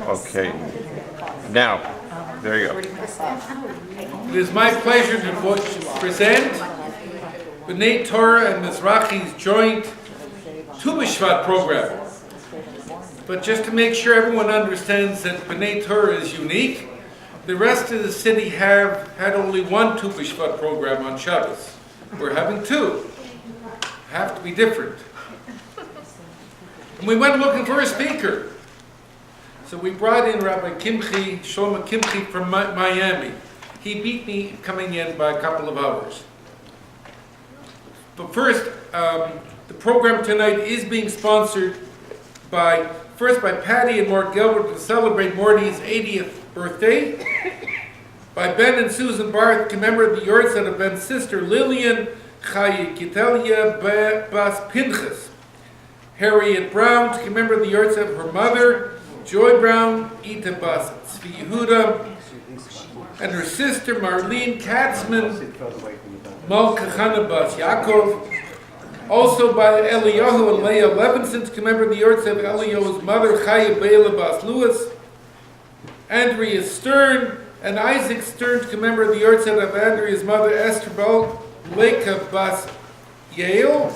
Okay. Now, there you go. It is my pleasure to present Bnai Torah and Mizrachi's joint Tu B'Shvat program. But just to make sure everyone understands that Bnai Torah is unique, the rest of the city had only one Tu B'Shvat program on Shabbos. We're having two. Have to be different. And we went looking for a speaker. So we brought in Rabbi Kimchi, Shlomo Kimchi from Miami. He beat me coming in by a couple of hours. But first, the program tonight is being sponsored by Patty and Mort Gilbert to celebrate Morty's 80th birthday, by Ben and Susan Barth to commemorate the yahrzeit of Ben's sister Lillian Chaye Kitelia Bas Pinchas, Harriet Brown to commemorate the yahrzeit of her mother Joy Brown, Ita Bas Tzvi Yehuda, and her sister Marlene Katzman, Malka Chana Bas Yaakov. Also by Eliyahu and Leah Levinson to commemorate the yahrzeit of Eliyahu's mother Chaya Bela Bas Lewis, Andrea Stern and Isaac Stern to commemorate the yahrzeit of Andrea's mother Esther Bal Leka Bas Yale,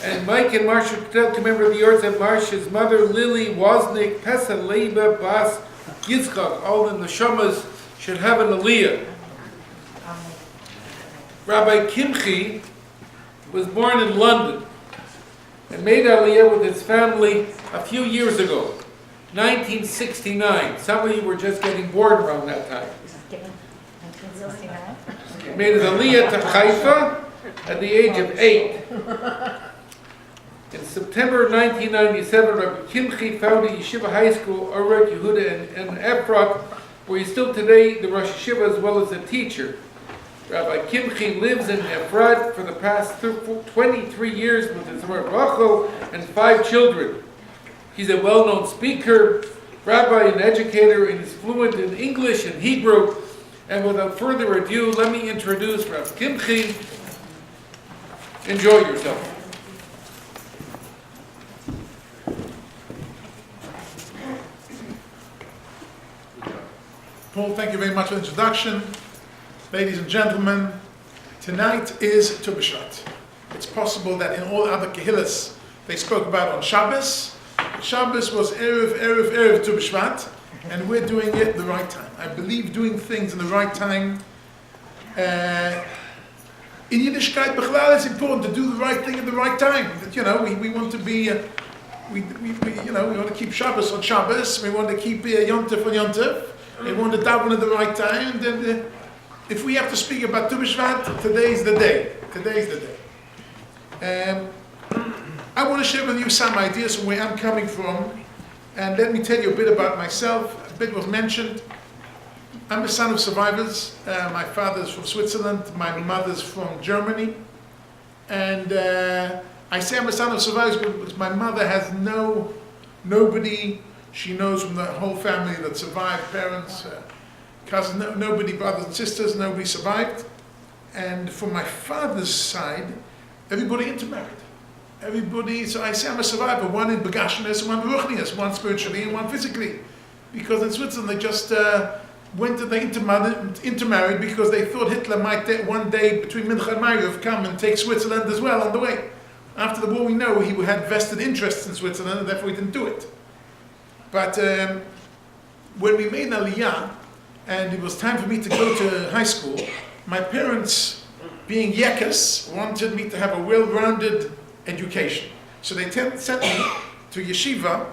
and Mike and Marsha Patel commemorate the yahrzeit of Marsha's mother Lily Wozniak Pesa Leiba Bas Yitzchak. All the neshamas should have an aliyah. Rabbi Kimchi was born in London and made aliyah with his family a few years ago, 1969. Some of you were just getting born around that time. He made his aliyah to Haifa at the age of 8. In September 1997, Rabbi Kimchi founded Yeshiva High School, Orek Yehuda in Efrat, where he's still today the Rosh Yeshiva as well as a teacher. Rabbi Kimchi lives in Efrat for the past 23 years with his wife Rachel and 5 children. He's a well-known speaker, rabbi, and educator, and is fluent in English and Hebrew. And without further ado, let me introduce Rav Kimchi. Enjoy yourself. Paul, thank you very much for the introduction. Ladies and gentlemen, tonight is Tu B'Shvat. It's possible that in all other kehillas they spoke about on Shabbos. Shabbos was Erev Tu B'Shvat, and we're doing it the right time. I believe doing things in the right time. In Yiddishkeit, Bechlal, it's important to do the right thing at the right time. That, we want to be, we want to keep Shabbos on Shabbos. We want to keep Yom Tov on Yom Tov. We want to daven at the right time. Then, if we have to speak about Tu B'Shvat, today's the day. Today's the day. I want to share with you some ideas from where I'm coming from, and let me tell you a bit about myself. A bit was mentioned. I'm a son of survivors. My father's from Switzerland, my mother's from Germany, and I say I'm a son of survivors because my mother has nobody she knows from the whole family that survived, parents, cousins, nobody, brothers and sisters, nobody survived. And from my father's side, everybody intermarried. Everybody, so I say I'm a survivor, one in Begashnis, one in Ruchnias, one spiritually and one physically. Because in Switzerland they just intermarried because they thought Hitler might one day between Mincha and Ma'ariv come and take Switzerland as well on the way. After the war we know he had vested interests in Switzerland and therefore he didn't do it. But when we made Aliyah, and it was time for me to go to high school, my parents, being Yekas, wanted me to have a well-rounded education. So they sent me to yeshiva,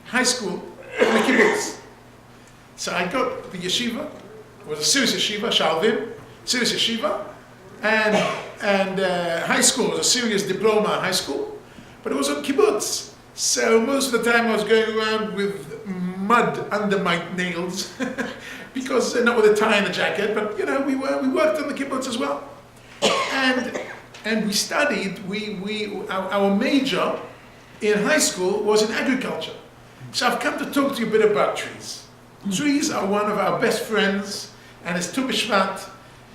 high school, in the kibbutz. So I got the yeshiva, it was a serious yeshiva, Shalvim, serious yeshiva, and high school was a serious diploma high school, but it was a kibbutz. So most of the time I was going around with mud under my nails, because not with a tie and a jacket, but we worked on the kibbutz as well, and we studied. Our major in high school was in agriculture. So I've come to talk to you a bit about trees. Trees are one of our best friends, and it's Tu B'Shvat,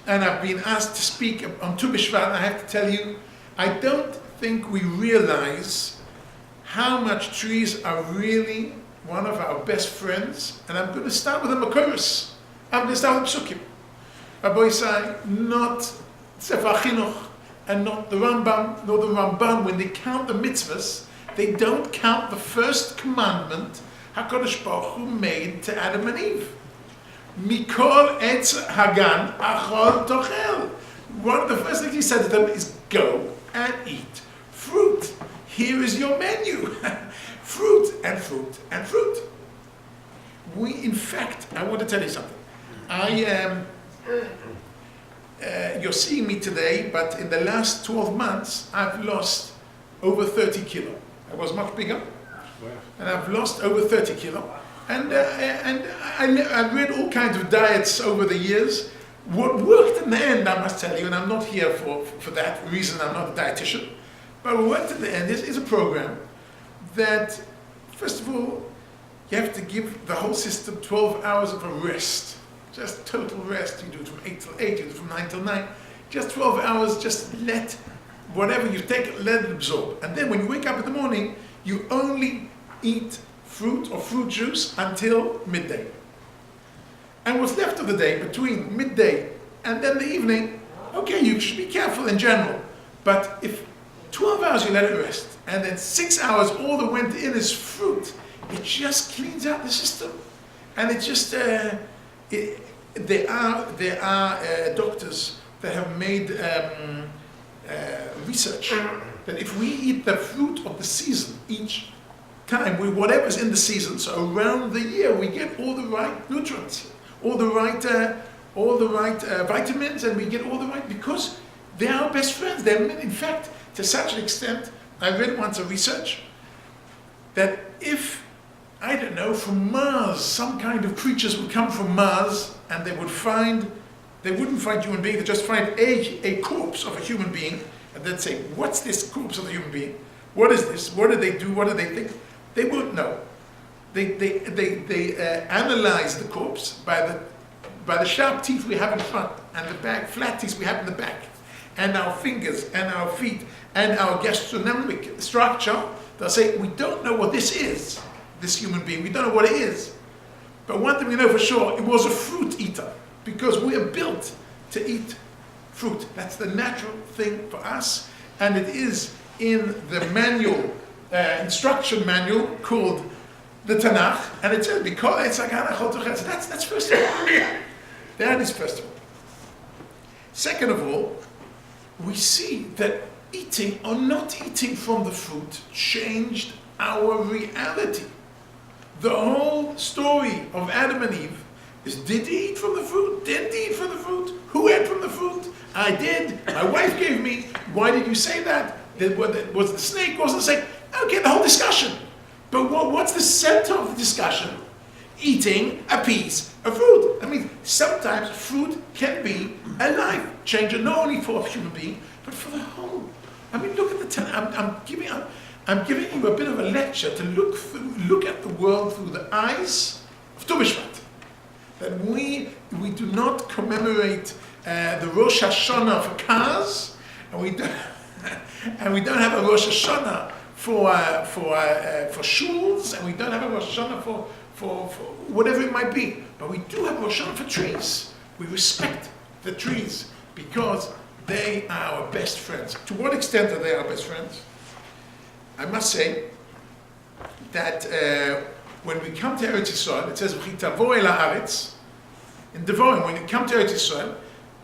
and I've been asked to speak on Tu B'Shvat. I have to tell you, I don't think we realize how much trees are really one of our best friends, and I'm going to start with a Makoros. I'm going to start with Psukim. Rabbi say, not Sefer Chinuch, and not the Rambam, nor the Ramban. When they count the mitzvahs, they don't count the first commandment HaKadosh Baruch Hu made to Adam and Eve. Mikol etz hagan achol tochel. One of the first things he said to them is, go and eat fruit. Here is your menu. Fruit and fruit and fruit. We, in fact, I want to tell you something. I am, you're seeing me today, but in the last 12 months, I've lost over 30 kilo. I was much bigger, and I've lost over 30 kilo. And I read all kinds of diets over the years. What worked in the end, I must tell you, and I'm not here for that reason, I'm not a dietitian, but what worked in the end is a program that, first of all, you have to give the whole system 12 hours of a rest. Just total rest. You do it from 8 till 8, you do it from 9 till 9. Just 12 hours, just let whatever you take, let it absorb. And then when you wake up in the morning, you only eat fruit or fruit juice until midday. And what's left of the day, between midday and then the evening, okay, you should be careful in general. But if 12 hours you let it rest, and then 6 hours all that went in is fruit, it just cleans out the system. And it just, there are doctors that have made research that if we eat the fruit of the season each time, whatever's in the season, so around the year, we get all the right nutrients, all the right vitamins, and we get all the right, because they're our best friends. They're, in fact, to such an extent, I read once a research that if, I don't know, from Mars, some kind of creatures would come from Mars, and they wouldn't find human beings, they'd just find a corpse of a human being, and they'd say, what's this corpse of a human being? What is this? What do they do? What do they think? They wouldn't know. They analyze the corpse by the sharp teeth we have in front, and the back, flat teeth we have in the back, and our fingers, and our feet, and our gastronomic structure. They'll say, we don't know what this is, this human being. We don't know what it is. But one thing we know for sure, it was a fruit eater, because we are built to eat fruit. That's the natural thing for us, and it is in the manual, instruction manual called the Tanakh, and it says, because it's that's first of all. That is first of all. Second of all, we see that eating or not eating from the fruit changed our reality. The whole story of Adam and Eve is, did he eat from the fruit? Didn't he eat from the fruit? Who ate from the fruit? I did. My wife gave me. Why did you say that? Was the snake? Wasn't the snake? Okay, the whole discussion. But what's the center of the discussion? Eating a piece of fruit. I mean, sometimes fruit can be a life changer, not only for a human being, but for the whole. I mean, look at the I'm giving you a bit of a lecture to look at the world through the eyes of Tu B'Shvat. That we do not commemorate the Rosh Hashanah for cars, and we don't have a Rosh Hashanah for shuls, and we don't have a Rosh Hashanah for whatever it might be. But we do have a Rosh Hashanah for trees. We respect the trees because they are our best friends. To what extent are they our best friends? I must say that when we come to Eretz Yisrael, it says, "V'chitavo el haaretz." In Devarim, when you come to Eretz Yisrael,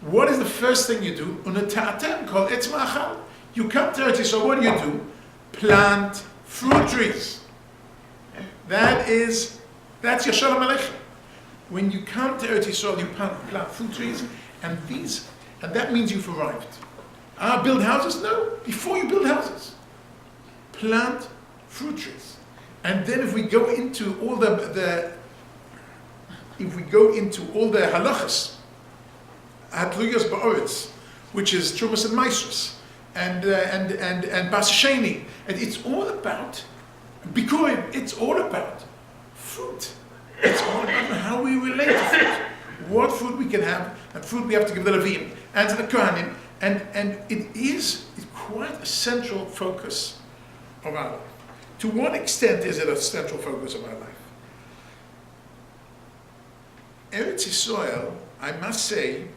what is the first thing you do? Unata'atem kol etz ma'achal. You come to Eretz Yisrael, what do? Plant fruit trees. That's your Shalom Aleichem. When you come to Eretz Yisrael, you plant fruit trees, and that means you've arrived. Build houses? No. Before you build houses, plant fruit trees. And then if we go into all the halachas, hatluyos ba'oretz, which is trumas and maasros, and bas sheni, and it's all about bikurim. It's all about fruit. It's all about how we relate to fruit, what fruit we can have, and fruit we have to give the Levim and to the Kohanim, and it's quite a central focus of our life. To what extent is it a central focus of our life? Eretz Yisrael, I must say,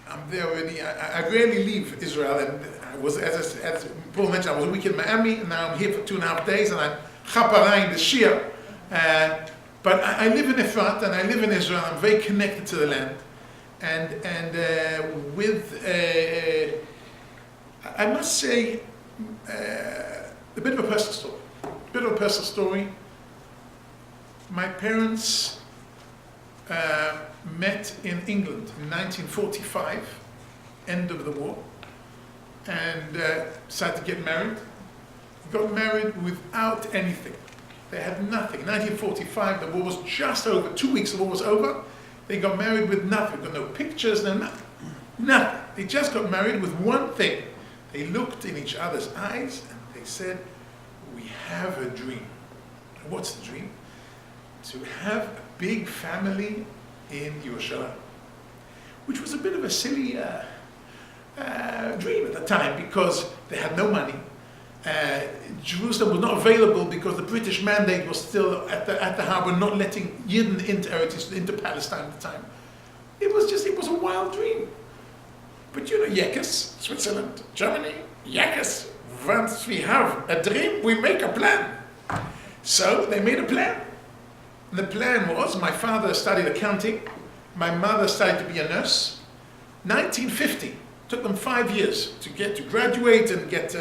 I'm there already. I rarely leave Israel, and I was, as Paul mentioned, I was a week in Miami, and now I'm here for 2.5 days, and I'm chaparayim this year. But I live in Efrat, and I live in Israel. I'm very connected to the land, and I must say, a bit of a personal story. A bit of a personal story. My parents met in England in 1945, end of the war, and decided to get married. Got married without anything. They had nothing. 1945, the war was just over. 2 weeks the war was over. They got married with nothing. Got no pictures, no nothing. Nothing. They just got married with one thing. They looked in each other's eyes and they said, "We have a dream." What's the dream? To have a big family in Yerushalayim, which was a bit of a silly dream at the time because they had no money. Jerusalem was not available because the British mandate was still at the harbor, not letting Yidden into Palestine at the time. It was a wild dream. But you know, Yekes, Switzerland, Germany, Yekes, once we have a dream, we make a plan. So they made a plan. And the plan was, my father studied accounting, my mother studied to be a nurse. 1950, took them 5 years to graduate and get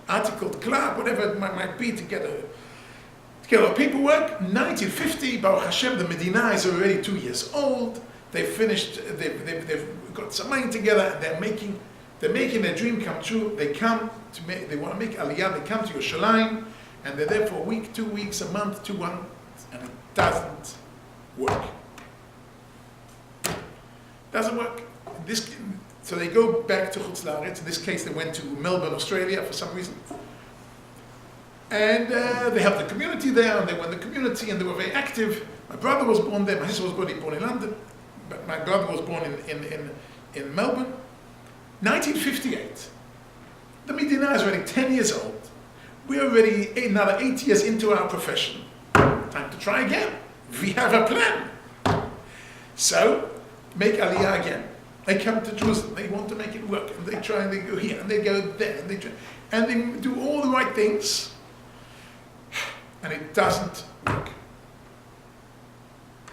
articled clerk, whatever it might be, to get our paperwork. 1950, Baruch Hashem, the Medina is already 2 years old. They finished, they've got some money together, and they're making their dream come true. They want to make Aliyah, they come to Yerushalayim, and they're there for a week, 2 weeks, a month, 2 months, and it doesn't work. Doesn't work. So they go back to Chutz La'aretz. In this case, they went to Melbourne, Australia, for some reason. And they helped the community there, and they were in the community, and they were very active. My brother was born there. My sister was born in London, but my brother was born in Melbourne. 1958. The Medina is already 10 years old. We're already another 8 years into our profession. Time to try again. We have a plan. So, make Aliyah again. They come to Jerusalem, they want to make it work, and they try, and they go here, and they go there, and they try, and they do all the right things, and it doesn't work.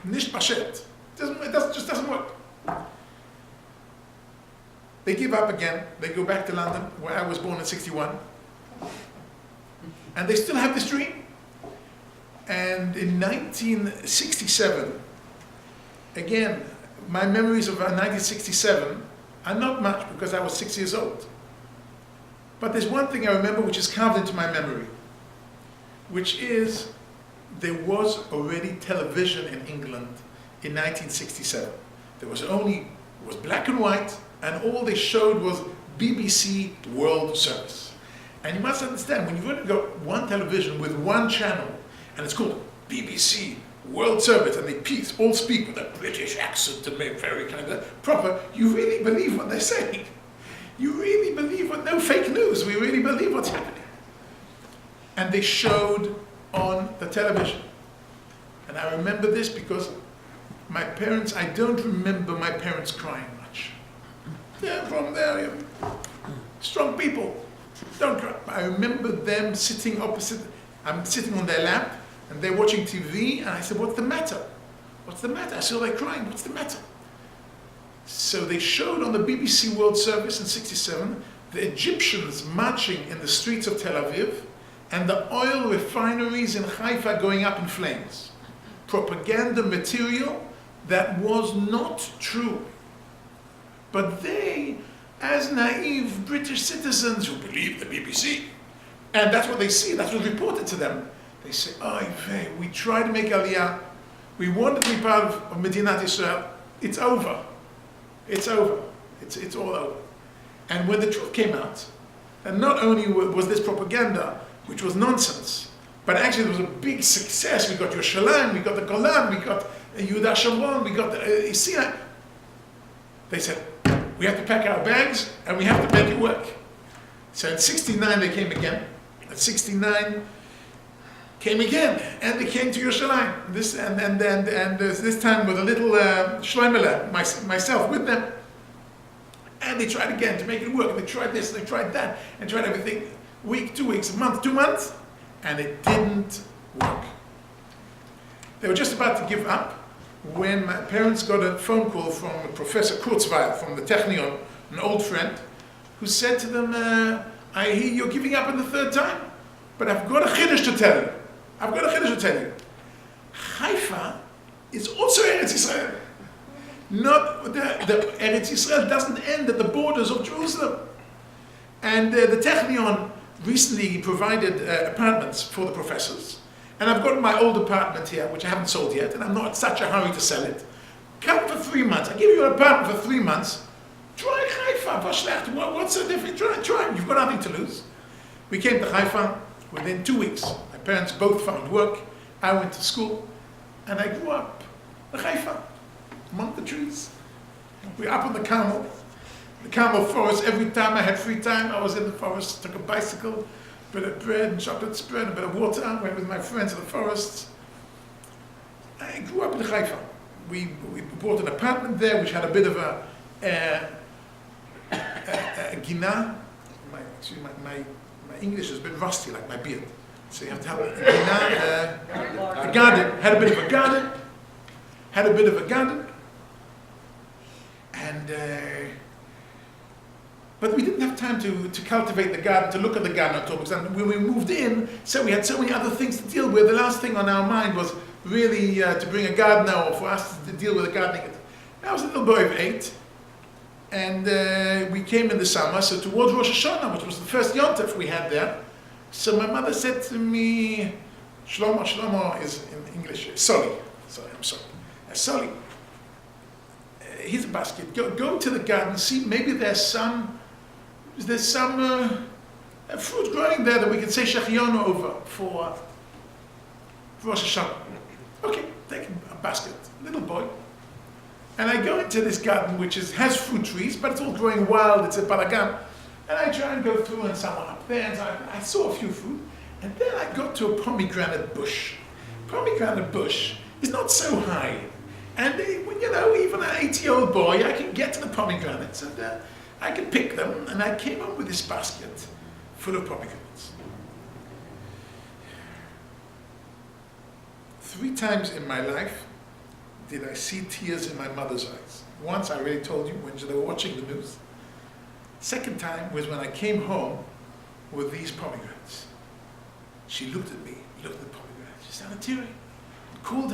Nicht pashet. It just doesn't work. They give up again, they go back to London, where I was born in 61, and they still have this dream. And in 1967, again, my memories of 1967 are not much because I was 6 years old. But there's one thing I remember which is carved into my memory, which is there was already television in England in 1967. There was black and white, and all they showed was BBC World Service. And you must understand, when you've only got one television with one channel, and it's called BBC World Service, and they all speak with a British accent to make very kind of proper, you really believe what they're saying. You really believe no fake news, we really believe what's happening. And they showed on the television. And I remember this because my parents, I don't remember my parents crying much. They're from there, strong people, don't cry. I remember them sitting opposite, I'm sitting on their lap, and they're watching TV, and I said, "What's the matter? What's the matter?" I saw they're crying, "What's the matter?" So they showed on the BBC World Service in 67, the Egyptians marching in the streets of Tel Aviv, and the oil refineries in Haifa going up in flames. Propaganda material that was not true. But they, as naive British citizens who believe the BBC, and that's what they see, that's what's reported to them, they say, "Oh, we tried to make Aliyah. We wanted to be part of Medinat Israel. It's over. It's over. It's all over." And when the truth came out, and not only was this propaganda, which was nonsense, but actually there was a big success. We got Yerushalayim, we got the Golan, we got Yehuda Shamron, we got the Sinai. They said, "We have to pack our bags and we have to make it work." So in 69 they came again. At 69, came again, and they came to Yerushalayim. This this time with a little Shloimele, myself with them. And they tried again to make it work. And they tried this, and they tried that, and tried everything. Week, 2 weeks, a month, 2 months, and it didn't work. They were just about to give up when my parents got a phone call from Professor Kurzweil from the Technion, an old friend, who said to them, I hear you're giving up in the 3rd time, but I've got a chiddush to tell you. Haifa is also Eretz Yisrael. Not the Eretz Yisrael doesn't end at the borders of Jerusalem. And the Technion recently provided apartments for the professors. And I've got my old apartment here, which I haven't sold yet, and I'm not in such a hurry to sell it. Come for 3 months. I give you an apartment for 3 months. Try Haifa, what's the difference? Try. You've got nothing to lose. We came to Haifa within 2 weeks. My parents both found work. I went to school, and I grew up in Haifa, among the trees. We're up on the Carmel forest. Every time I had free time, I was in the forest, took a bicycle, a bit of bread and chocolate spread, a bit of water, went with my friends to the forests. I grew up in Haifa. We bought an apartment there, which had a bit of a gina. My English is a bit rusty, like my beard. So you have to have a gina, a garden. Had a bit of a garden. And but we didn't have time to cultivate the garden, to look at the garden on top. Because when we moved in, so we had so many other things to deal with. The last thing on our mind was really to bring a gardener or for us to deal with the gardening. I was a little boy of 8, and we came in the summer. So towards Rosh Hashanah, which was the first Yom Tov we had there, so my mother said to me, Shlomo is in English, Sully. Sully, here's a basket. Go to the garden, see maybe there's some fruit growing there that we can say Shechionu over for Rosh Hashanah. Okay, take a basket, little boy. And I go into this garden which has fruit trees, but it's all growing wild, it's a balagan. And I try and go through and someone up there, and so I saw a few fruit, and then I got to a pomegranate bush. Pomegranate bush is not so high. And even an 8-year-old boy, I can get to the pomegranates, and I can pick them, and I came up with this basket full of pomegranates. 3 times in my life did I see tears in my mother's eyes. Once, I already told you, when they were watching the news. Second time was when I came home with these pomegranates. She looked at me, looked at the pomegranates. She started tearing. Called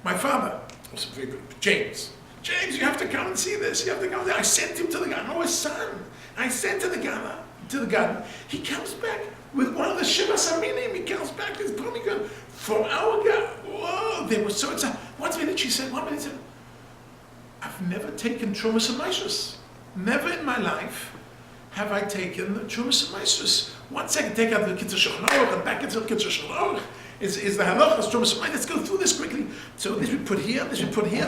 my father, also very good, James. James, you have to come and see this. You have to come. I sent him to the garden. Oh, his son. I sent to the garden. He comes back with one of the Shiva Saminim. He comes back with this pomegranate from our garden. Whoa, they were so excited. 1 minute she said, 1 minute she said, I've never taken Trumas and Never in my life have I taken the Trumas and 1 second, take out the Kitzur Shulchan Aruch and back into the Kitzur Shulchan Aruch. Is the halachas Trumas and Let's go through this quickly. So this we put here, I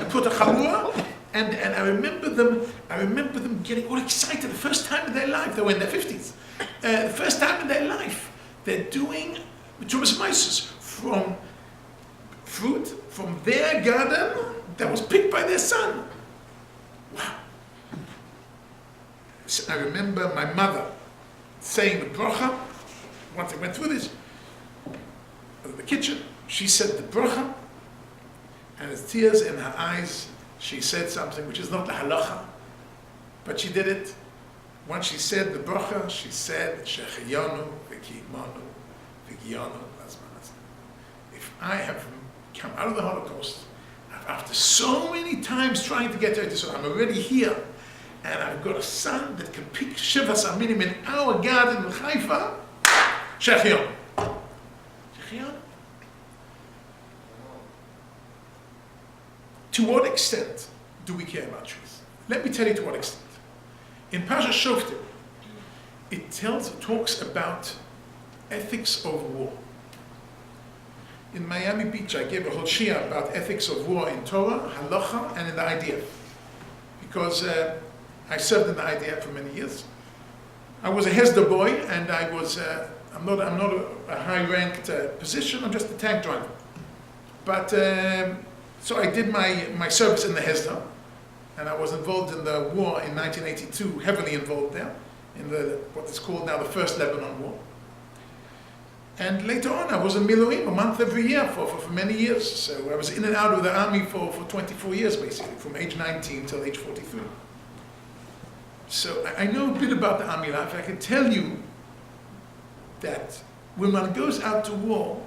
put a chalua, and I remember them getting all excited the first time in their life. They were in their 50s. The first time in their life, they're doing Trumas and from fruit from their garden that was picked by their son. Wow. So I remember my mother saying the bracha, once I went through this, in the kitchen, she said the bracha, and with tears in her eyes, she said something which is not the halacha, but she did it. Once she said the bracha, she said, Shechiyonu v'kiyimonu v'giyonu lazman. If I have come out of the Holocaust, after so many times trying to get to it, so I'm already here, and I've got a son that can pick Shivas Aminim in our garden in Haifa, Shechion. Shechion. To what extent do we care about trees? Let me tell you to what extent. In Pasha Shoftim, it talks about ethics of war. In Miami Beach, I gave a whole shia about ethics of war in Torah, halacha, and in the IDF. Because I served in the IDF for many years. I was a Hesder boy, and I was I'm not a high-ranked position. I'm just a tank driver. But so I did my service in the Hesder, and I was involved in the war in 1982, heavily involved there in what is called now the First Lebanon War. And later on, I was in Miluim a month every year for many years. So I was in and out of the army for 24 years, basically, from age 19 till age 43. So I know a bit about the army life. I can tell you that when one goes out to war,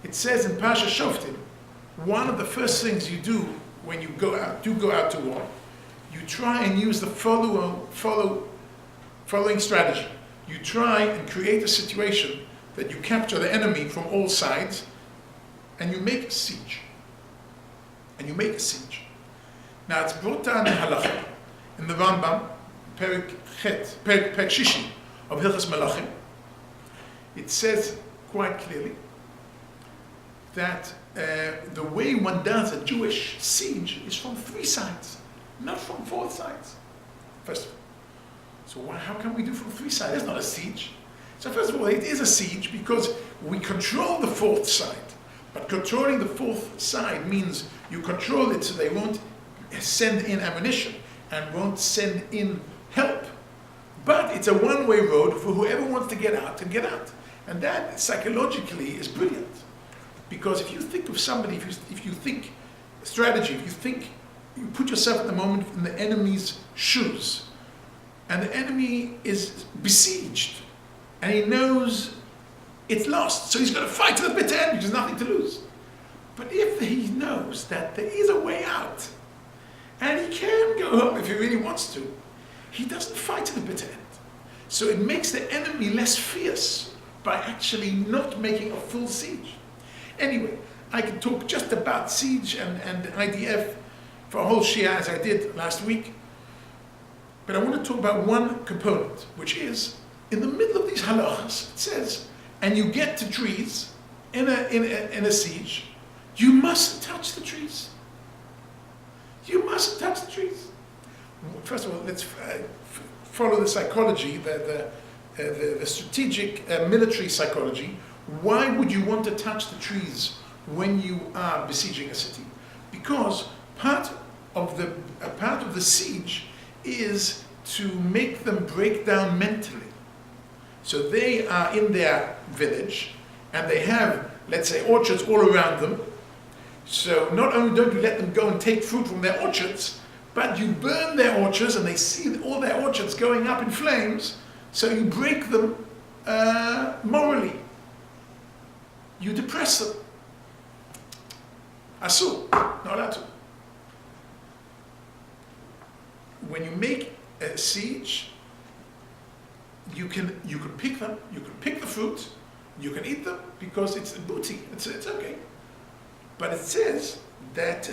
it says in Pasha Shoftim, one of the first things you do when you go out to war, you try and use the following strategy. You try and create a situation that you capture the enemy from all sides, and you make a siege. Now it's brought down in Halacha, in the Rambam, Perek Shishi of Hilchas Melachim. It says quite clearly that the way one does a Jewish siege is from 3 sides, not from 4 sides. First of all. So how can we do from 3 sides? It's not a siege. So first of all, it is a siege because we control the 4th side. But controlling the 4th side means you control it so they won't send in ammunition and won't send in help. But it's a one-way road for whoever wants to get out and get out. And that psychologically is brilliant. Because if you think of somebody, if you think strategy, you put yourself at the moment in the enemy's shoes, and the enemy is besieged, and he knows it's lost, so he's going to fight to the bitter end because there's nothing to lose. But if he knows that there is a way out, and he can go home if he really wants to, he doesn't fight to the bitter end. So it makes the enemy less fierce by actually not making a full siege. Anyway, I can talk just about siege and IDF for a whole Shia as I did last week. But I want to talk about one component, which is, in the middle of these halachas, it says, and you get to trees in a siege, you mustn't touch the trees. You mustn't touch the trees. First of all, let's follow the psychology, the strategic military psychology. Why would you want to touch the trees when you are besieging a city? Because part of the siege is to make them break down mentally. So they are in their village and they have, let's say, orchards all around them. So not only don't you let them go and take fruit from their orchards, but you burn their orchards and they see all their orchards going up in flames, so you break them morally. You depress them. Asur, not allowed to. When you make a siege, you can pick them, you can pick the fruit, you can eat them because it's booty, it's okay. But it says that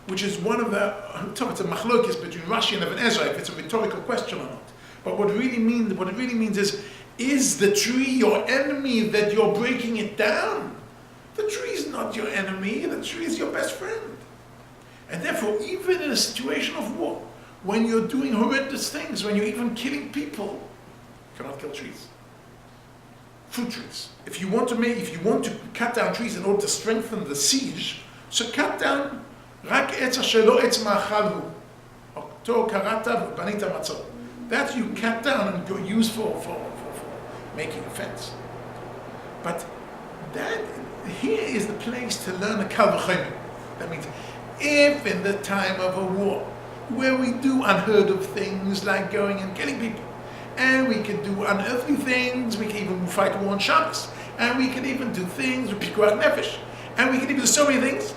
which is one of the, it's a machlokes between Rashi and Ibn Ezra, if it's a rhetorical question or not. But what it really means is the tree your enemy that you're breaking it down? The tree is not your enemy, the tree is your best friend. And therefore, even in a situation of war, when you're doing horrendous things, when you're even killing people, you cannot kill trees. Fruit trees. If you want to cut down trees in order to strengthen the siege, so cut down רק עץ אשר לא עץ מאכל הוא. אותו קראת ובנית מצור. That you cut down and go use for making a fence. But that here is the place to learn a kal v'chomer. That means if in the time of a war, where we do unheard of things like going and killing people, and we can do unearthly things, we can even fight war on Shabbos, and we can even do things with pikuach nefesh, and we can even do so many things.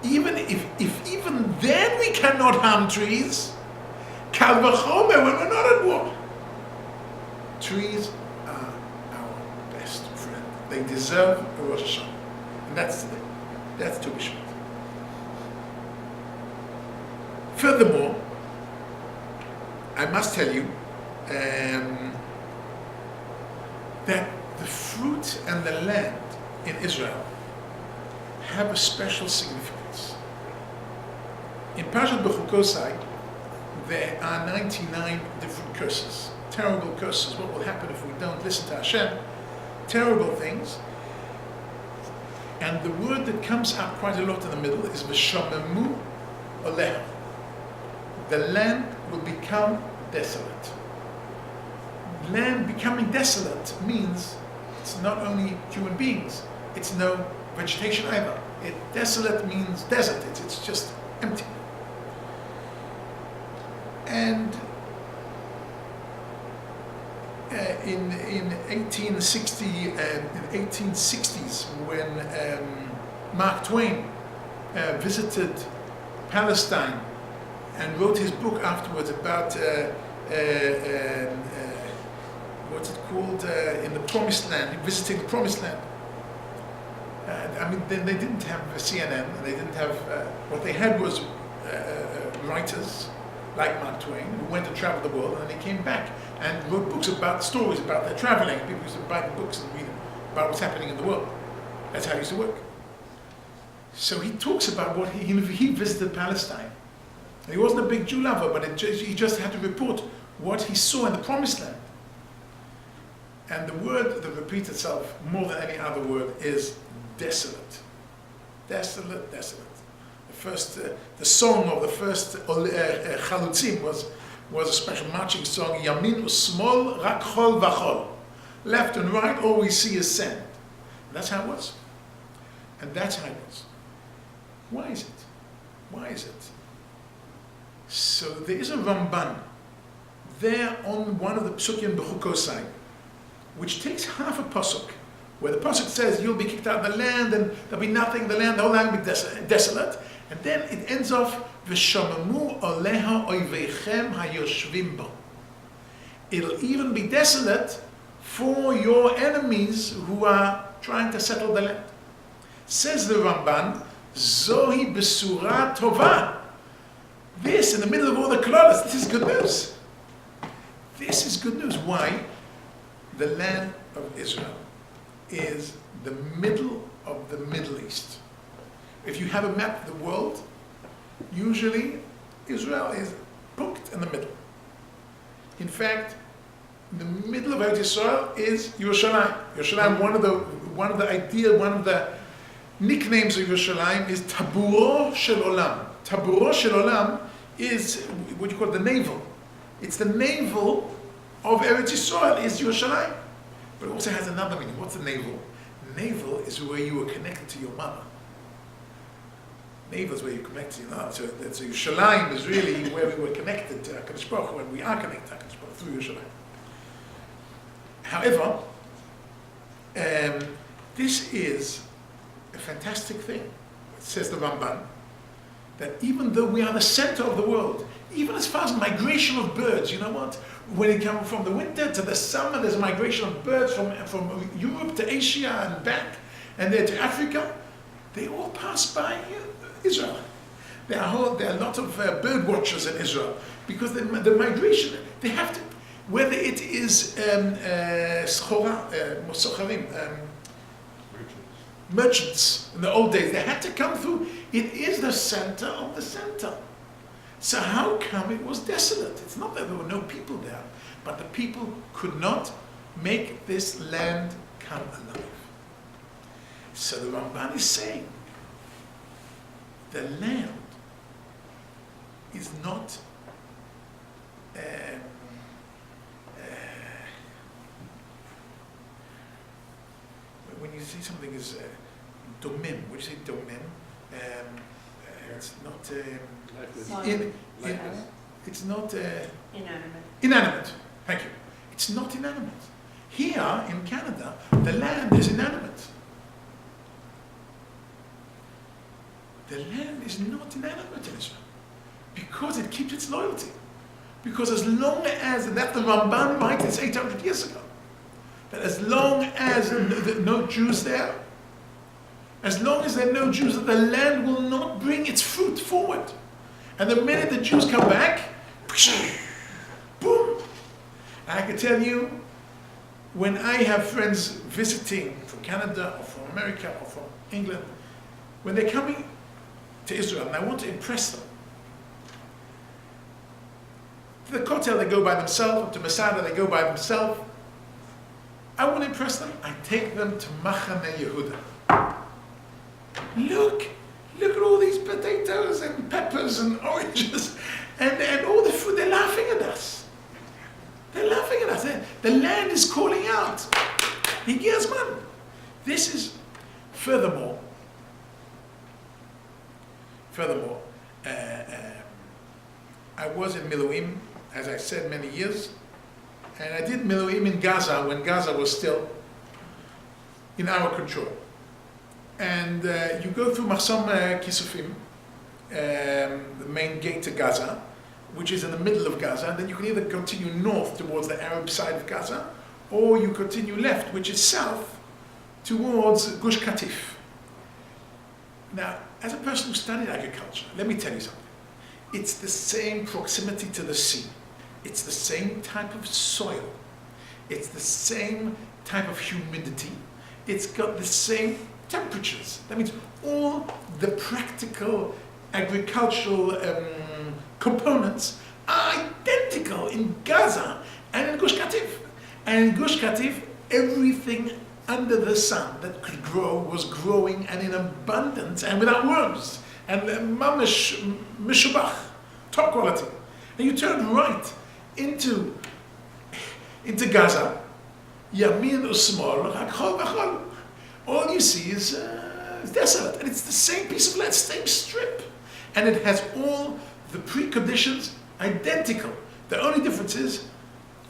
Even if even then we cannot harm trees, kal v'chomer when we're not at war. Trees are our best friend. They deserve a Rosh Hashanah. And that's today. That's Tu B'Shvat. Furthermore, I must tell you that the fruit and the land in Israel have a special significance. In Parashat Bechukosai, there are 99 different curses, terrible curses. What will happen if we don't listen to Hashem? Terrible things. And the word that comes up quite a lot in the middle is v'shamemu oleha. The land will become desolate. Land becoming desolate means it's not only human beings, it's no vegetation either. Desolate means desert, it's just empty. And in 1860s, when Mark Twain visited Palestine and wrote his book afterwards about what's it called, in the Promised Land, visiting the Promised Land. I mean, they didn't have CNN, they didn't have, what they had was writers like Mark Twain who went and traveled the world, and then they came back and wrote books about stories about their traveling. People used to buy the books and read about what's happening in the world. That's how it used to work. So he talks about what he visited Palestine. And he wasn't a big Jew lover, but he just had to report what he saw in the Promised Land. And the word that repeats itself more than any other word is desolate. Desolate, desolate. The song of the first Chalutzim was a special marching song, Yamin u'smol rak chol v'chol. Left and right, all we see is sand. And that's how it was. And that's how it was. Why is it? Why is it? So there is a Ramban there on one of the Psukim B'chukosai, which takes half a pasuk, where the pasuk says you'll be kicked out of the land and there'll be nothing, the whole land will be desolate, and then it ends off v'shamemu oleha oiveichem hayoshvim bo. It'll even be desolate for your enemies who are trying to settle the land. Says the Ramban, zohi besura tova. This, in the middle of all the klolos, this is good news. This is good news. Why? The land of Israel is the middle of the Middle East. If you have a map of the world, usually Israel is booked in the middle. In fact, the middle of Eretz Yisrael is Yerushalayim. Yerushalayim, one of the nicknames of Yerushalayim is Taburo Shel Olam. Taburo Shel Olam is what you call the navel. It's the navel of Eretz Yisrael is Yerushalayim. But it also has another meaning. What's the navel? Navel is where you were connected to your mother. Navel is where you connect to your mother. So Yerushalayim is really where we were connected to HaKadosh Baruch Hu, when we are connected to HaKadosh Baruch Hu through Yerushalayim. However, this is a fantastic thing. It says the Ramban, that even though we are the center of the world, even as far as migration of birds, you know what? When it comes from the winter to the summer, there's a migration of birds from Europe to Asia and back, and then to Africa. They all pass by Israel. There are a lot of bird watchers in Israel, because the migration, they have to, whether it is merchants in the old days, they had to come through. It is the center of the center. So how come it was desolate? It's not that there were no people there, but the people could not make this land come alive. So the Ramban is saying, the land is not when you say something is domim, what do you say domim? It's not it's not inanimate. Thank you. It's not inanimate. Here in Canada, the land is inanimate. The land is not inanimate in Israel because it keeps its loyalty. Because as long as, and that the Ramban writes this 800 years ago, that as long as no Jews there, as long as there are no Jews, that the land will not bring its fruit forward. And the minute the Jews come back, boom. I can tell you, when I have friends visiting from Canada or from America or from England, when they're coming to Israel and I want to impress them, To the Kotel they go by themselves, to Masada they go by themselves. I want to impress them, I take them to Machane Yehuda. Look at all these potatoes and peppers and oranges and all the food. They're laughing at us. They're laughing at us. The land is calling out. Higiyazman. This is, furthermore, I was in Miluim, as I said, many years, and I did Miluim in Gaza when Gaza was still in our control. And you go through Mahsom Kisufim, the main gate to Gaza, which is in the middle of Gaza, and then you can either continue north towards the Arab side of Gaza, or you continue left, which is south, towards Gush Katif. Now, as a person who studied agriculture, let me tell you something. It's the same proximity to the sea. It's the same type of soil. It's the same type of humidity. It's got the same temperatures. That means all the practical agricultural components are identical in Gaza and in Gush Katif. And in Gush Katif, everything under the sun that could grow was growing and in abundance and without worms. And mamish mishubach, top quality. And you turn right into Gaza, yamin usmol, chol v'chol. All you see is desolate, and it's the same piece of land, same strip, and it has all the preconditions identical. The only difference is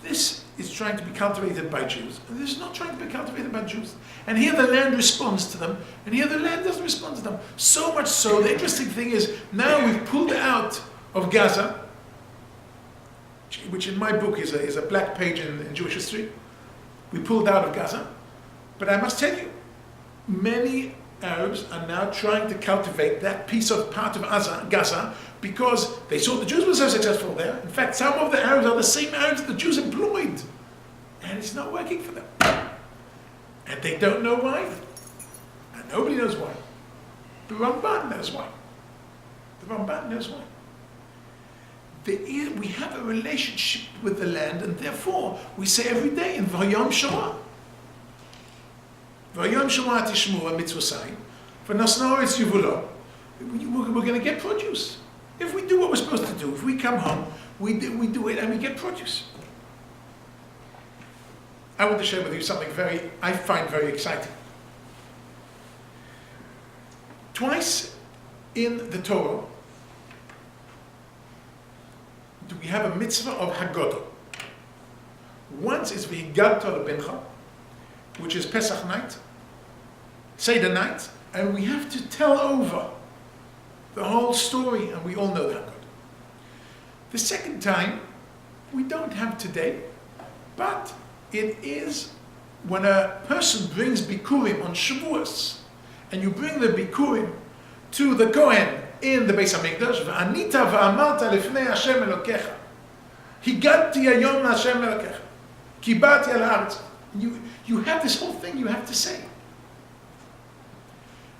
this is trying to be cultivated by Jews, and this is not trying to be cultivated by Jews. And here the land responds to them, and here the land doesn't respond to them. So much so, the interesting thing is, now we've pulled out of Gaza, which in my book is a black page in Jewish history. We pulled out of Gaza, but I must tell you, many Arabs are now trying to cultivate that part of Gaza, because they saw the Jews were so successful there. In fact, some of the Arabs are the same Arabs that the Jews employed. And it's not working for them. And they don't know why. And nobody knows why. The Ramban knows why. The Ramban knows why. We have a relationship with the land, and therefore we say every day in Vayom Shema. Vayom Shema tishmu mitzvosai. V'nasnaoretz yivulo. We're going to get produce. If we do what we're supposed to do, if we come home, we do it and we get produce. I want to share with you something I find very exciting. Twice in the Torah do we have a mitzvah of Haggadah. Once is V'higadta lebencha, which is Pesach night, Seder night, and we have to tell over the whole story, and we all know that. The second time, we don't have today, but it is when a person brings Bikurim on Shavuos, and you bring the Bikurim to the Kohen in the Beis HaMikdash, V'anita v'amarta lifnei Hashem Elokecha, Higadti hayom Hashem Elokecha, Kibati al haaretz. You have this whole thing you have to say.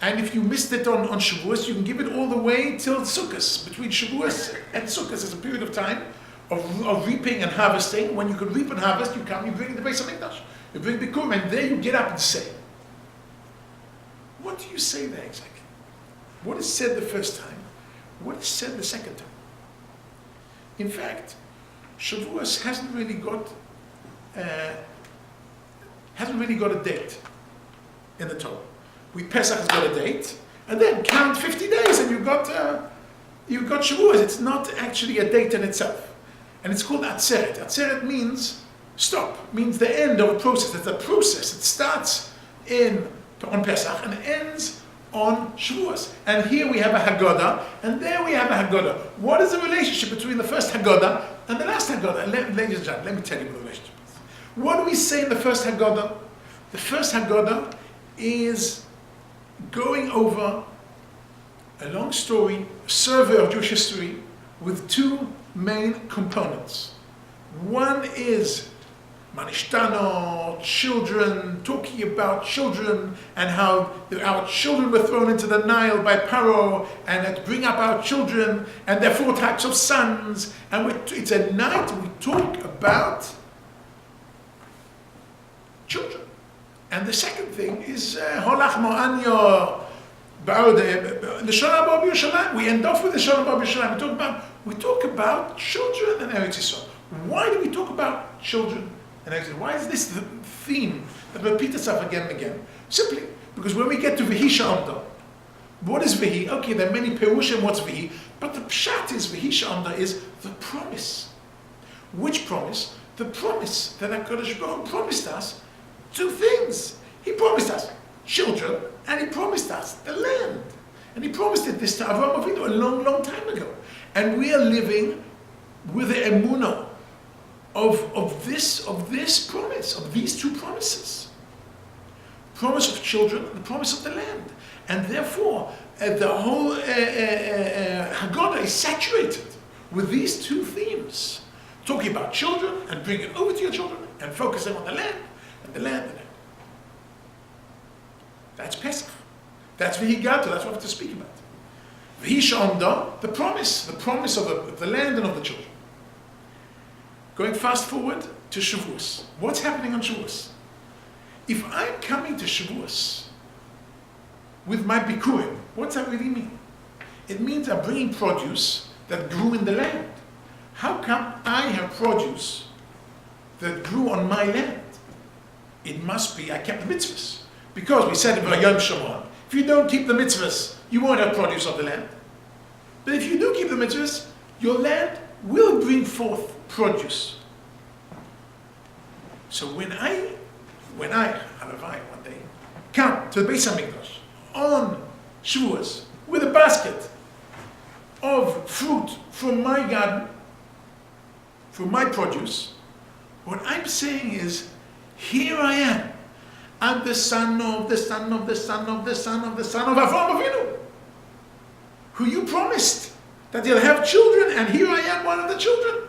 And if you missed it on Shavuos, you can give it all the way till Sukkot. Between Shavuos and Sukkot is a period of time of reaping and harvesting. When you could reap and harvest, you come, you bring the Beis HaMikdash. You bring the Bikurim, and there you get up and say. What do you say there exactly? What is said the first time? What is said the second time? In fact, Shavuos hasn't really got a date in the Torah. Pesach has got a date, and then count 50 days, and you've got Shavuos. It's not actually a date in itself, and it's called Atzeret. Atzeret means stop, means the end of a process. It's a process. It starts on Pesach and ends on Shavuos. And here we have a Haggadah, and there we have a Haggadah. What is the relationship between the first Haggadah and the last Haggadah? Ladies and gentlemen, let me tell you what the relationship is. What do we say in the first Haggadah? The first Haggadah is going over a long story, a survey of Jewish history with two main components. One is Manishtano, children, talking about children and how our children were thrown into the Nile by Paro and had to bring up our children and there are 4 types of sons. And it's a night we talk about children. And the second thing is Holach Mo'anyo L'Shon Haba B'Yerushalayim. We end off with the L'Shon Haba B'Yerushalayim. We talk about children in Eretz Yisrael. Why do we talk about children? And why is this the theme that repeats itself again and again? Simply because when we get to V'hi Sha'amda, what is V'hi? Okay, there are many Perushim, what's V'hi? But the Pshat is V'hi Sha'amda is the promise. Which promise? The promise that HaKadosh Baruch Hu promised us 2 things. He promised us children, and He promised us the land. And He promised it this to Avraham Avinu a long, long time ago. And we are living with the emunah of this promise, of these 2 promises. Promise of children and the promise of the land. And therefore, the whole Haggadah is saturated with these 2 themes. Talking about children and bringing it over to your children and focusing on the land and the land. That's Pesach. That's V'higata, that's what we have to speak about. V'hi Sha'amda, the promise of the land and of the children. Going fast forward to Shavuos. What's happening on Shavuos? If I'm coming to Shavuos with my bikurim, what's that really mean? It means I'm bringing produce that grew in the land. How come I have produce that grew on my land? It must be I kept the mitzvahs. Because we said in Vayom Shomron, if you don't keep the mitzvahs, you won't have produce of the land. But if you do keep the mitzvahs, your land will bring forth produce. So when I, Halavai, one day, come to the Beis HaMikdash on Shavuos with a basket of fruit from my garden, from my produce, what I'm saying is, here I am. I'm the son of the son of the son of the son of the son of Avraham Avinu, who you promised that you'll have children, and here I am, one of the children.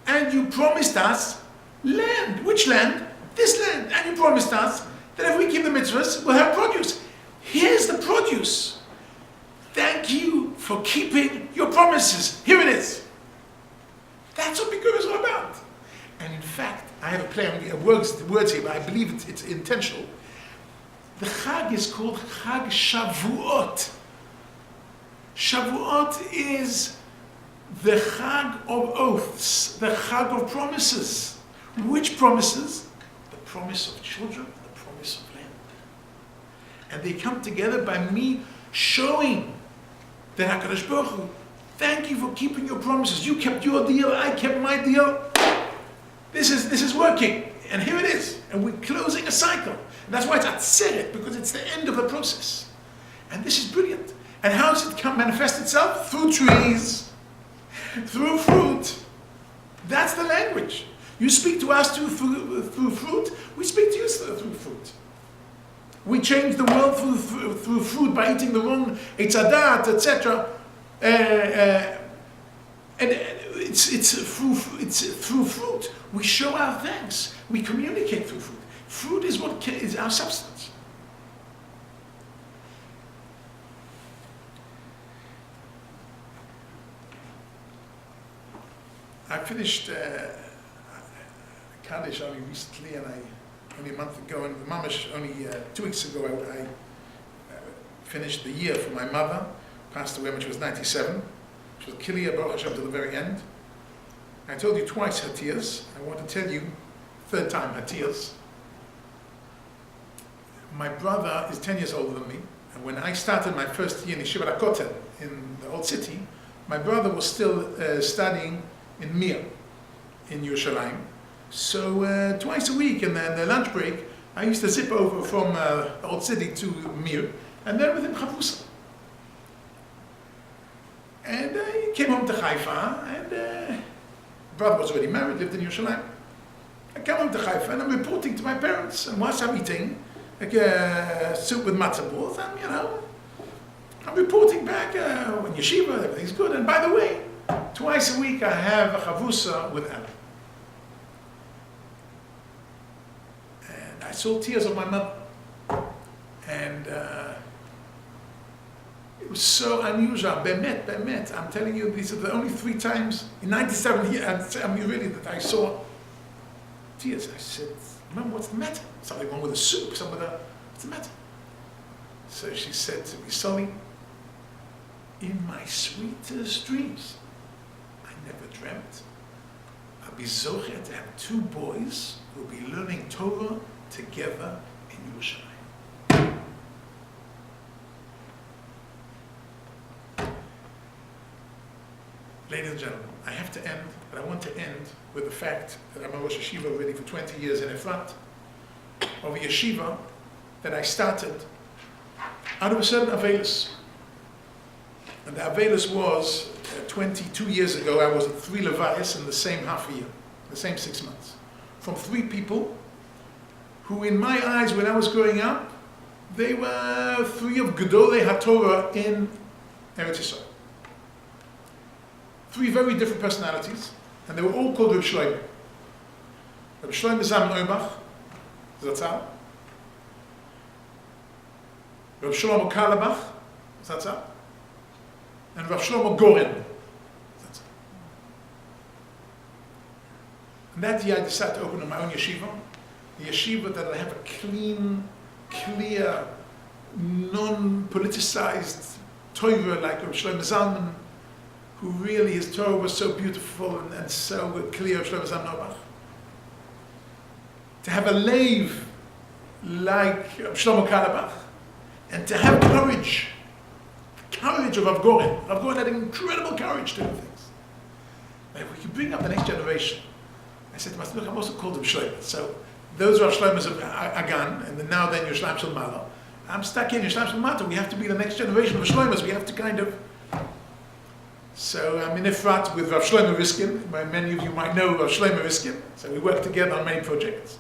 And you promised us land. Which land? This land. And you promised us that if we keep the mitzvahs, we'll have produce. Here's the produce. Thank you for keeping your promises. Here it is. That's what Bikur is all about. And in fact, I have a play on words here, but I believe it's intentional. The Chag is called Chag Shavuot. Shavuot is the Chag of oaths, the Chag of promises. Which promises? The promise of children, the promise of land. And they come together by me showing that HaKadosh Baruch Hu, thank you for keeping your promises. You kept your deal, I kept my deal. This is working, and here it is, and we're closing a cycle. And that's why it's atzeret, because it's the end of the process. And this is brilliant. And how does it manifest itself? Through trees, through fruit. That's the language. You speak to us through fruit, we speak to you through fruit. We change the world through fruit by eating the wrong Eitz Hadat, etc. And it's through fruit. We show our thanks. We communicate through fruit. Fruit is what is our substance. I finished Kaddish only recently, and only a month ago, and Mamash only 2 weeks ago, I finished the year for my mother. Passed away when she was 97. She was Kiliyah Baruch Hashem to the very end. I told you twice her tears. I want to tell you, third time her tears. My brother is 10 years older than me, and when I started my first year in Yeshiva HaKotel in the old city, my brother was still studying in Mir, in Yerushalayim. So twice a week in the lunch break, I used to zip over from the old city to Mir, and then with him Chavusa. And he came home to Haifa, and brother was already married, lived in Yerushalayim. I come home to Haifa, and I'm reporting to my parents, and whilst I'm eating like soup with matzah balls, I'm reporting back in yeshiva, everything's good. And by the way, twice a week I have a chavusa with Ella. saw tears of my mother. And it was so unusual. Bemet. I'm telling you, these are the only 3 times in 97 years, I mean, really, that I saw tears. I said, Mom, what's the matter? Something wrong with the soup, what's the matter? So she said to me, Sonny, in my sweetest dreams, I never dreamt I'll be zocher to have 2 boys who will be learning Torah together in Yerushalayim. Ladies and gentlemen, I have to end, but I want to end with the fact that I'm a Rosh Yeshiva already for 20 years in Efrat, of a yeshiva that I started out of a certain Avelis. And the Avelis was 22 years ago. I was at 3 Levias in the same half a year, the same 6 months, from 3 people who, in my eyes, when I was growing up, they were 3 of Gedolei HaTorah in Eretz Yisrael. 3 very different personalities, and they were all called Reb Shlomo. Reb Shlomo Zalman Auerbach, Zatzal. Reb Shlomo Karlebach, Zatzal. And Rav Shlomo Goren. And that year I decided to open my own yeshiva. A yeshiva that I have a clean, clear, non-politicized Torah like Rav Shlomo Zalman, who really, his Torah was so beautiful and so clear, Rav Shlomo Zalman Auerbach. To have a leiv like Rav Shlomo Karlebach, and to have courage of Rav Goren. Rav Goren had incredible courage to do things. And if we could bring up the next generation, I said to myself, look, I'm also called Rav Shlomo. So those Rav Shlomo's of Agan, and then now then Yerushalayim Shel Mala. I'm stuck in Yerushalayim Shel Mata. We have to be the next generation of Shlomo's. We have to kind of... So I'm in Efrat with Rav Shlomo Riskin. Many of you might know Rav Shlomo Riskin. So we work together on many projects.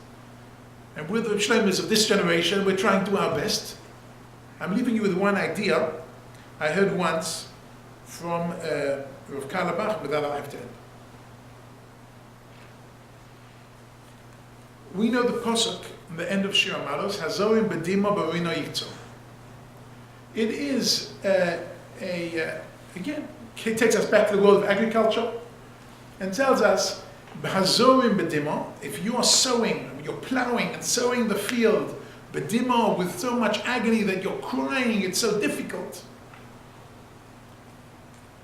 And with the Rav Shlomo's of this generation, we're trying to do our best. I'm leaving you with one idea I heard once from Rav Karlebach, but that I'll have to end. We know the posuk in the end of Shir Amalos, Hazorim Bedima Barino Yitzo. It is again, it takes us back to the world of agriculture and tells us, Hazorim Bedima, if you are sowing, you're plowing and sowing the field, Bedima, with so much agony that you're crying, it's so difficult.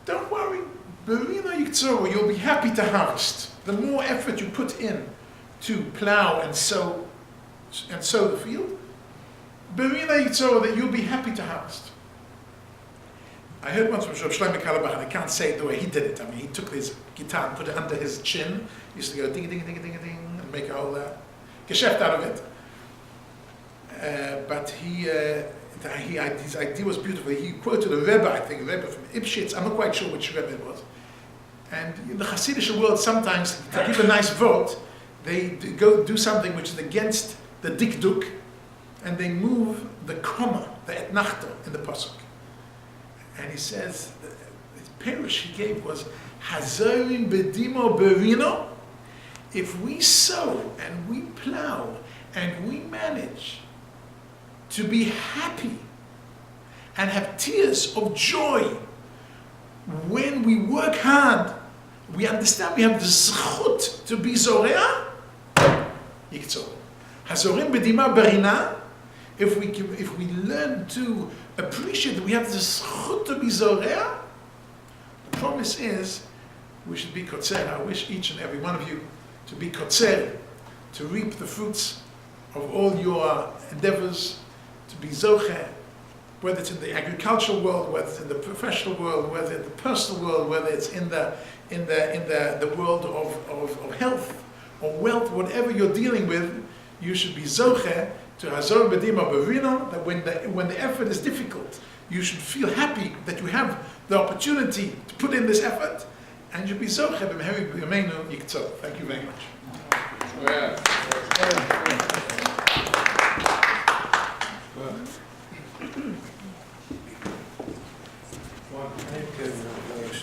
Don't worry, Berina Yitzoro, you'll be happy to harvest. The more effort you put in to plow and sow the field, Berina Yitzoro, that you'll be happy to harvest. I heard once from Rav Shlomo Karlebach, and I can't say it the way he did it. I mean, he took his guitar and put it under his chin. He used to go ding, ding, ding, ding, ding, and make a whole geschäft out of it. But his idea was beautiful. He quoted a Rebbe, I think, a Rebbe from Ipshitz. I'm not quite sure which Rebbe it was. And in the Hasidic world, sometimes, to give a nice vote, they go do something which is against the dikduk, and they move the comma, the etnachta, in the pasuk. And he says, the parish he gave was, Hazorim bedimo berino. If we sow and we plow and we manage to be happy and have tears of joy when we work hard, we understand we have the zchut to be zorea, yiktzor. Hazorim bedima berina. If we learn to appreciate that we have the zchut to be zorea, the promise is we should be kotzer. I wish each and every one of you to be kotzer, to reap the fruits of all your endeavors, to be zocher, whether it's in the agricultural world, whether it's in the professional world, whether in the personal world, whether it's in the world of health or wealth, whatever you're dealing with, you should be zocher to hazor bedima bevino, that when the effort is difficult, you should feel happy that you have the opportunity to put in this effort, and you be zocher b'meheri b'yameinu yiktzor. Thank you very much. I want to thank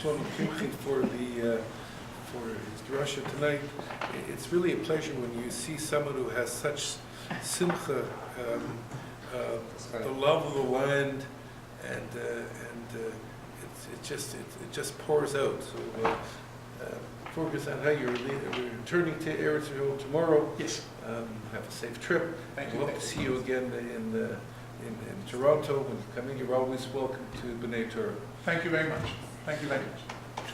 Rav Kimchi for his drasha tonight. It's really a pleasure when you see someone who has such simcha, the love of the land, and it just pours out. So focus on how you're returning to Eretz Yisrael tomorrow. Yes. Have a safe trip. Thank you. We'll hope to see you again in Toronto. When coming, you're always welcome to Bnai Torah. Thank you very much. Thank you very much.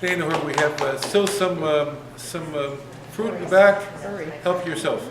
Today, we have still some fruit in the back. Help yourself.